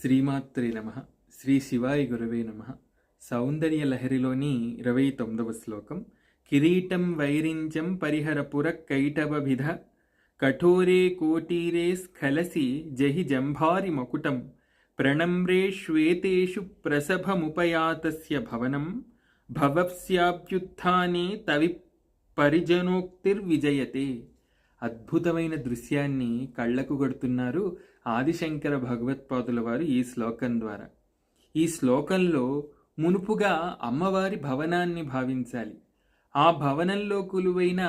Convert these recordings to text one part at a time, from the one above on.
శ్రీమాత్రే నమ. శ్రీ శివాయ గురవే నమ. సౌందర్య లహరిలోని 29వ శ్లోకం. కిరీటం వైరించం పరిహరపుర కైటవభిధ కఠోరే కోటీరే స్ఖలసి జహి జంభారి మకుటం ప్రణమ్రే శ్వేతేషు ప్రసభముపయాతస్య భవనం భవస్యాభ్యుత్థానే తవి పరిజనోక్తిర్విజయతే. అద్భుతమైన దృశ్యాన్ని కళ్ళకు కొడుతున్నారు ఆదిశంకర భగవత్పాదుల వారు ఈ శ్లోకం ద్వారా. ఈ శ్లోకంలో మునుపుగా అమ్మవారి భవనాన్ని భావించాలి. ఆ భవనంలో కొలువైన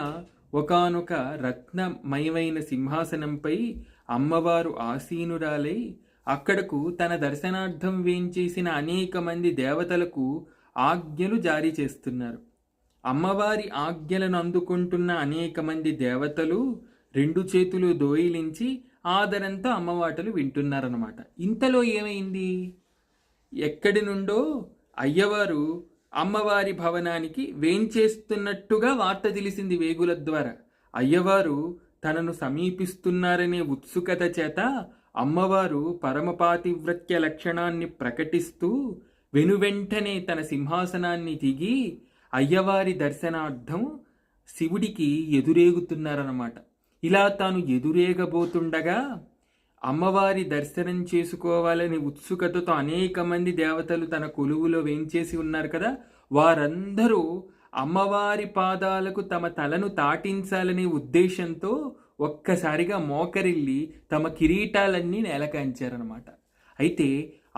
ఒకానొక రత్నమయమైన సింహాసనంపై అమ్మవారు ఆసీనురాలై అక్కడకు తన దర్శనార్థం వేంచేసిన అనేక మంది దేవతలకు ఆజ్ఞలు జారీ చేస్తున్నారు. అమ్మవారి ఆజ్ఞలను అందుకుంటున్న అనేక మంది దేవతలు రెండు చేతులు దోయిలించి ఆదరంతో అమ్మవాటలు వింటున్నారన్నమాట. ఇంతలో ఏమైంది? ఎక్కడి నుండో అయ్యవారు అమ్మవారి భవనానికి వేంచేస్తున్నట్టుగా వార్త తెలిసింది వేగుల ద్వారా. అయ్యవారు తనను సమీపిస్తున్నారనే ఉత్సుకత చేత అమ్మవారు పరమపాతివ్రత్య లక్షణాన్ని ప్రకటిస్తూ వెనువెంటనే తన సింహాసనాన్ని దిగి అయ్యవారి దర్శనార్థం శివుడికి ఎదురేగుతున్నారన్నమాట. ఇలా తాను ఎదురేగబోతుండగా అమ్మవారి దర్శనం చేసుకోవాలని ఉత్సుకతతో అనేక మంది దేవతలు తన కొలువులో వేంచేసి ఉన్నారు కదా, వారందరూ అమ్మవారి పాదాలకు తమ తలను తాటించాలనే ఉద్దేశంతో ఒక్కసారిగా మోకరిల్లి తమ కిరీటాలన్నీ నేలకాంచారనమాట. అయితే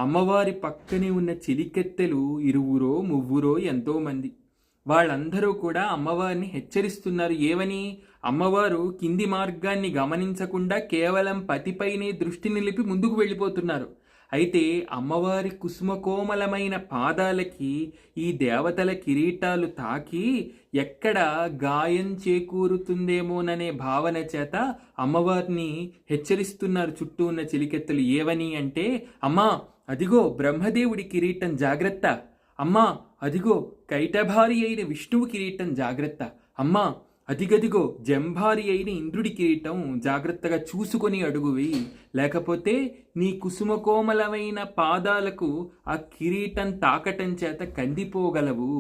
అమ్మవారి పక్కనే ఉన్న చిలికెత్తెలు ఇరువురో మువ్వురో ఎంతోమంది. వాళ్ళందరూ కూడా అమ్మవారిని హెచ్చరిస్తున్నారు. ఏవని? అమ్మవారు కింది మార్గాన్ని గమనించకుండా కేవలం పతిపైనే దృష్టి నిలిపి ముందుకు వెళ్ళిపోతున్నారు. అయితే అమ్మవారి కుసుమకోమలమైన పాదాలకి ఈ దేవతల కిరీటాలు తాకి ఎక్కడ గాయం చేకూరుతుందేమోననే భావన చేత అమ్మవారిని హెచ్చరిస్తున్నారు చుట్టూ ఉన్న చిలికెత్తలు. ఏవని అంటే, అమ్మా అదిగో బ్రహ్మదేవుడి కిరీటం జాగ్రత్త, అమ్మా అదిగో కైటభారి అయిన విష్ణువు కిరీటం జాగ్రత్త, అమ్మా అదిగదిగో జంభారి అయిన ఇంద్రుడి కిరీటం జాగ్రత్తగా చూసుకొని అడుగు వేయి, లేకపోతే నీ కుసుమకోమలమైన పాదాలకు ఆ కిరీటం తాకటం చేత కందిపోగలవు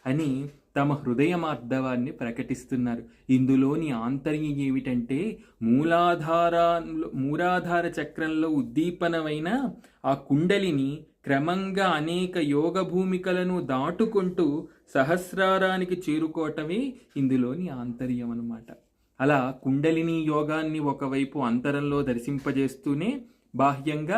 అని తమ హృదయమార్ధవాన్ని ప్రకటిస్తున్నారు. ఇందులోని ఆంతర్యం ఏమిటంటే, మూలాధార చక్రంలో ఉద్దీపనమైన ఆ కుండలిని క్రమంగా అనేక యోగ భూమికలను దాటుకుంటూ సహస్రారానికి చేరుకోవటమే ఇందులోని ఆంతర్యం అన్నమాట. అలా కుండలిని యోగాన్ని ఒకవైపు అంతరంలో దర్శింపజేస్తూనే బాహ్యంగా